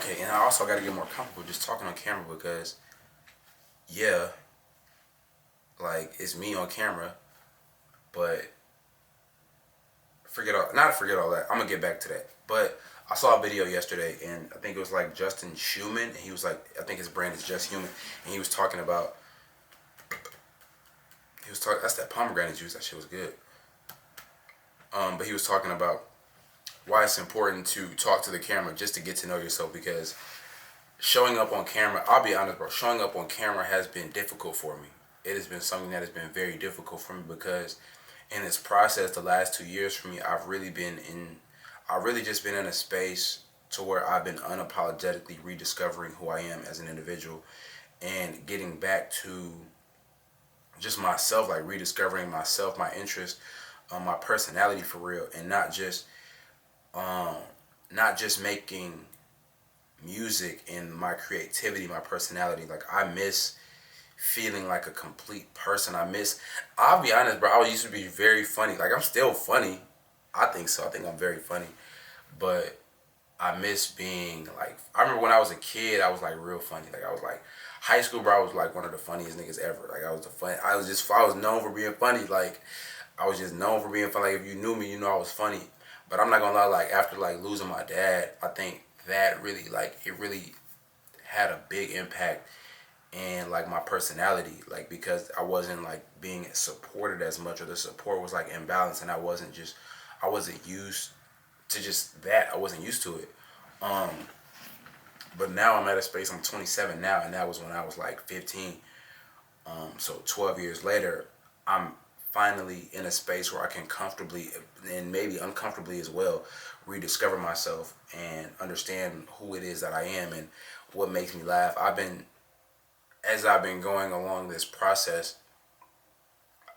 Okay, and I also got to get more comfortable just talking on camera because, yeah, like it's me on camera, but not forget all that. I'm gonna get back to that. But I saw a video yesterday, and I think it was like Justin Schumann, and he was like, I think his brand is Just Human, and he was talking about, that's that pomegranate juice. That shit was good. But he was talking about why it's important to talk to the camera just to get to know yourself because showing up on camera, I'll be honest, bro, showing up on camera has been difficult for me. It has been something that has been very difficult for me because in this process, the last 2 years for me, I've really just been in a space to where I've been unapologetically rediscovering who I am as an individual and getting back to just myself, like rediscovering myself, my interest, my personality for real, and um, not just making music and my creativity, my personality. Like I miss feeling like a complete person. I'll be honest, bro, I used to be very funny. Like I'm still funny. I think so. I think I'm very funny. But I miss being like, I remember when I was a kid, I was like real funny. Like I was like, high school, bro, I was like one of the funniest niggas ever. Like I was known for being funny. Like I was just known for being funny. Like if you knew me, you know I was funny. But I'm not gonna lie, like after like losing my dad, I think that really like it really had a big impact in like my personality, like because I wasn't like being supported as much, or the support was like imbalanced, and I wasn't used to just that. I wasn't used to it. Um, but now I'm at a space. I'm 27 now, and that was when I was like 15. So 12 years later, I'm finally in a space where I can comfortably and maybe uncomfortably as well rediscover myself and understand who it is that I am and what makes me laugh. As I've been going along this process,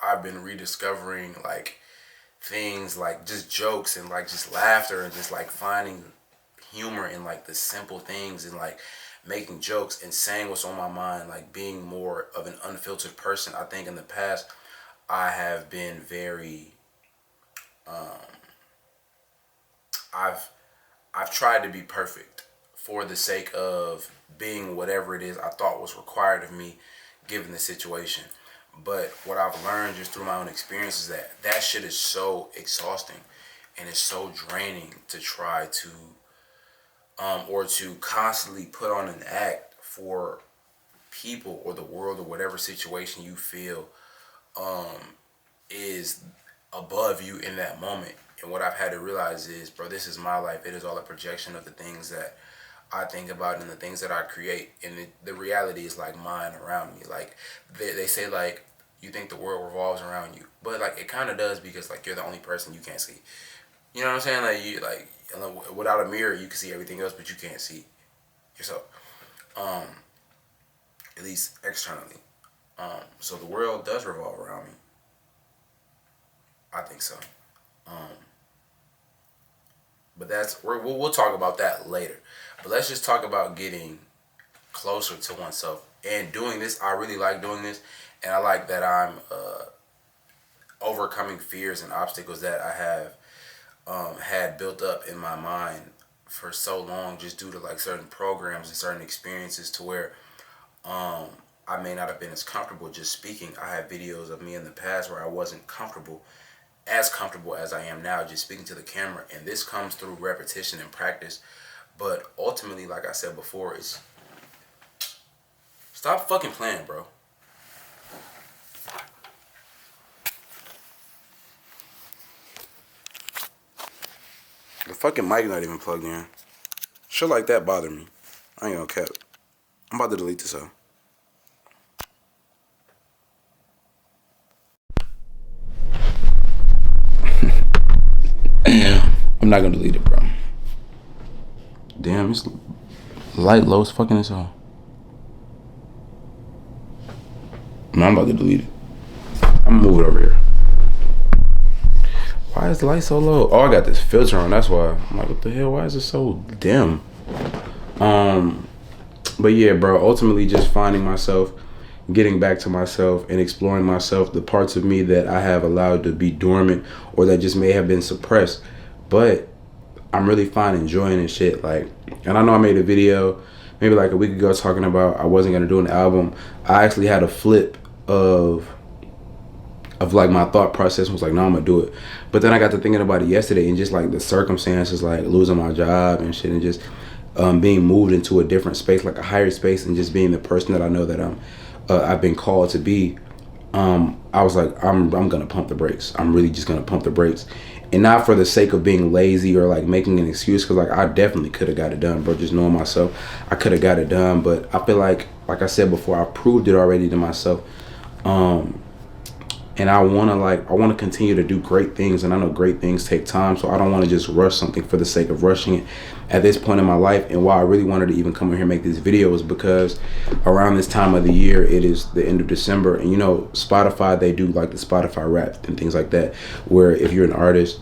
I've been rediscovering like things like just jokes and like just laughter and just like finding humor in like the simple things and like making jokes and saying what's on my mind, like being more of an unfiltered person. I think in the past I have been very I've I've tried to be perfect for the sake of being whatever it is I thought was required of me given the situation. But what I've learned just through my own experience is that that shit is so exhausting and it's so draining to try to or to constantly put on an act for people or the world or whatever situation you feel is above you in that moment. And what I've had to realize is, bro, this is my life. It is all a projection of the things that I think about and the things that I create. And the reality is like mine around me. Like they say like you think the world revolves around you, but like it kind of does because like you're the only person you can't see. You know what I'm saying? Like you like without a mirror you can see everything else, but you can't see yourself. Um, at least externally. So the world does revolve around me. I think so. Um, but we'll talk about that later. But let's just talk about getting closer to oneself and doing this. I really like doing this, and I like that I'm overcoming fears and obstacles that I have had built up in my mind for so long, just due to like certain programs and certain experiences, to where I may not have been as comfortable just speaking. I have videos of me in the past where I wasn't as comfortable as I am now just speaking to the camera, and this comes through repetition and practice. But ultimately, like I said before, it's stop fucking playing, bro. The fucking mic not even plugged in. Shit like that bother me. I ain't gonna cap. I'm about to delete this out. I'm not gonna delete it, bro. Damn, it's light low as fucking as hell. No, I'm about to delete it. I'm gonna move it over here. Why is the light so low? Oh, I got this filter on. That's why. I'm like, what the hell? Why is it so dim? But yeah, bro. Ultimately, just finding myself, getting back to myself, and exploring myself, the parts of me that I have allowed to be dormant or that just may have been suppressed. But I'm really fine enjoying this shit. Like, and I know I made a video maybe like a week ago talking about I wasn't gonna do an album. I actually had a flip of like my thought process was like, no, I'm gonna do it. But then I got to thinking about it yesterday, and just like the circumstances, like losing my job and shit, and just being moved into a different space, like a higher space, and just being the person that I know that I've been called to be. I was like, I'm gonna pump the brakes. I'm really just gonna pump the brakes, and not for the sake of being lazy or like making an excuse, because like I definitely could have got it done, bro. Just knowing myself, I could have got it done. But I feel like I said before, I proved it already to myself. And I want to continue to do great things, and I know great things take time, so I don't want to just rush something for the sake of rushing it at this point in my life. And why I really wanted to even come in here and make this video is because around this time of the year, it is the end of December, and you know, Spotify, they do like the Spotify Wrapped and things like that, where if you're an artist,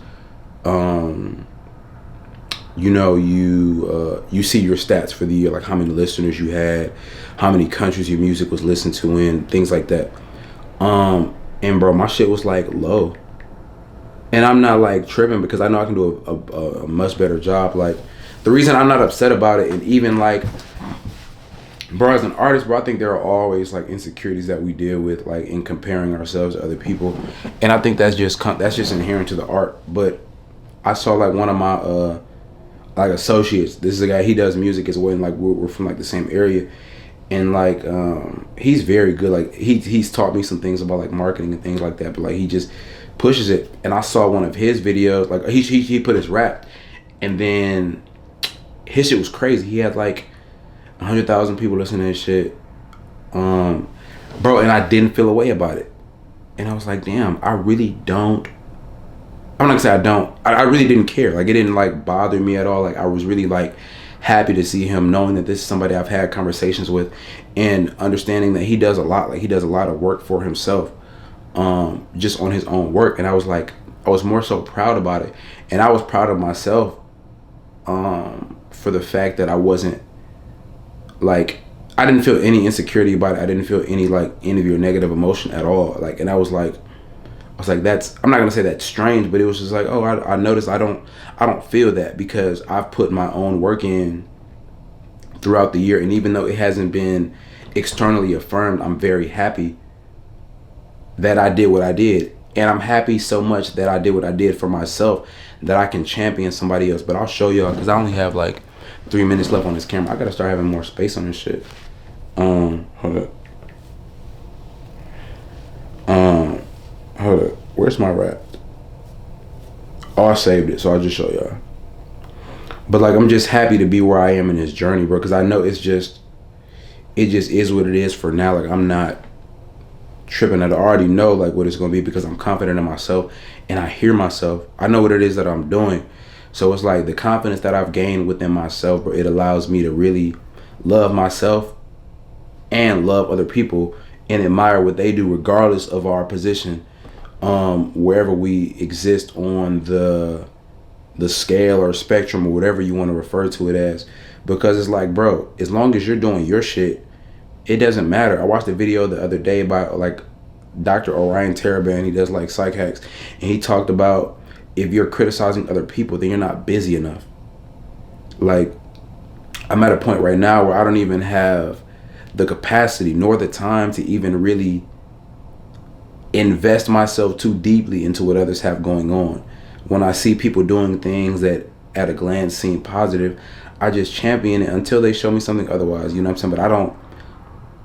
you know, you see your stats for the year, like how many listeners you had, how many countries your music was listened to in, things like that. And bro, my shit was like low, and I'm not like tripping because I know I can do a much better job. Like, the reason I'm not upset about it, and even like, bro, as an artist, bro, I think there are always like insecurities that we deal with, like in comparing ourselves to other people, and I think that's just inherent to the art. But I saw like one of my like associates. This is a guy, he does music as well, and like we're from like the same area. And like he's very good. Like he's taught me some things about like marketing and things like that. But like he just pushes it. And I saw one of his videos. Like he put his rap, and then his shit was crazy. He had like 100,000 people listening to his shit, bro. And I didn't feel a way about it. And I was like, damn, I really don't. I'm not gonna say I don't. I really didn't care. Like, it didn't like bother me at all. Like, I was really like happy to see him, knowing that this is somebody I've had conversations with, and understanding that he does a lot. Like, he does a lot of work for himself, just on his own work. And I was like, I was more so proud about it, and I was proud of myself, for the fact that I wasn't like, I didn't feel any insecurity about it. I didn't feel any like envy or negative emotion at all. Like, and I was like, that's, I'm not gonna say that's strange, but it was just like, oh, I noticed I don't feel that, because I've put my own work in throughout the year, and even though it hasn't been externally affirmed, I'm very happy that I did what I did, and I'm happy so much that I did what I did for myself that I can champion somebody else. But I'll show y'all, because I only have like 3 minutes left on this camera. I gotta start having more space on this shit. Hold up. Hold up. Where's my rap? Oh, I saved it, so I'll just show y'all. But like, I'm just happy to be where I am in this journey, bro, because I know it just is what it is for now. Like, I'm not tripping. I already know like what it's gonna be, because I'm confident in myself, and I hear myself. I know what it is that I'm doing. So it's like the confidence that I've gained within myself, bro, it allows me to really love myself and love other people and admire what they do, regardless of our position, wherever we exist on the scale or spectrum, or whatever you want to refer to it as. Because it's like, bro, as long as you're doing your shit, it doesn't matter. I watched a video the other day about like Dr. Orion Taraban. He does like psych hacks, and he talked about, if you're criticizing other people, then you're not busy enough. Like, I'm at a point right now where I don't even have the capacity nor the time to even really invest myself too deeply into what others have going on. When I see people doing things that at a glance seem positive, I just champion it until they show me something otherwise. You know what I'm saying? But I don't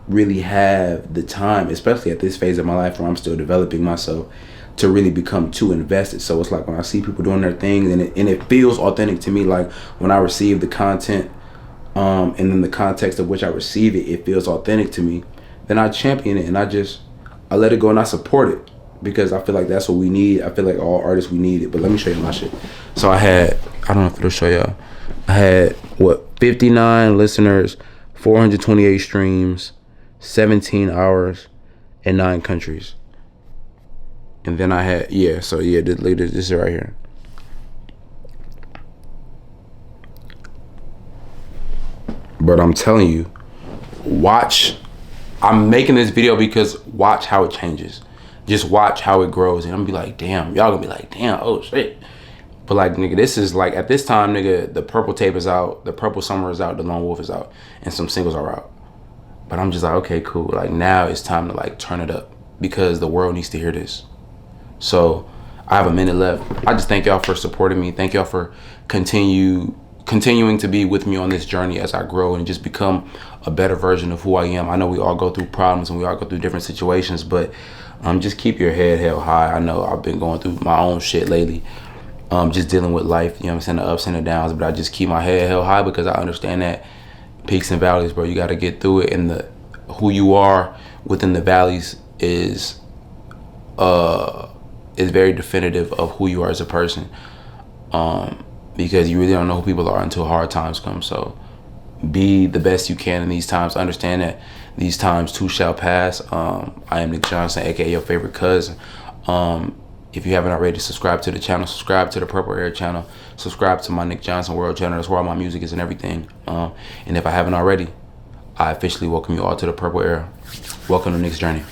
really have the time, especially at this phase of my life where I'm still developing myself, to really become too invested. So it's like, when I see people doing their things, and it feels authentic to me, like when I receive the content, and then the context of which I receive it, it feels authentic to me, then I champion it, and I let it go, and I support it, because I feel like that's what we need. I feel like all artists, we need it. But let me show you my shit. So I don't know if it'll show y'all. I had 59 listeners, 428 streams, 17 hours, in 9 countries. And then I had, this is right here. But I'm telling you, watch. I'm making this video because watch how it changes. Just watch how it grows. And I'm gonna be like, damn. Y'all gonna be like, damn, oh shit. But like, nigga, this is like, at this time, nigga, the Purple Tape is out, the Purple Summer is out, the Lone Wolf is out, and some singles are out. But I'm just like, okay, cool. Like, now it's time to like turn it up because the world needs to hear this. So I have a minute left. I just thank y'all for supporting me. Thank y'all for continuing to be with me on this journey as I grow and just become a better version of who I am. I know we all go through problems and we all go through different situations, but just keep your head held high. I know I've been going through my own shit lately. Just dealing with life, you know what I'm saying, the ups and the downs, but I just keep my head held high because I understand that peaks and valleys, bro, you got to get through it, and who you are within the valleys is very definitive of who you are as a person, because you really don't know who people are until hard times come. So be the best you can in these times. Understand that these times too shall pass. I am Nick Johnson, aka your favorite cousin. If you haven't already, subscribe to the channel, subscribe to the Purple Air channel, subscribe to my Nick Johnson World channel. That's where all my music is and everything. And if I haven't already, I officially welcome you all to the Purple Air. Welcome to Nick's Journey.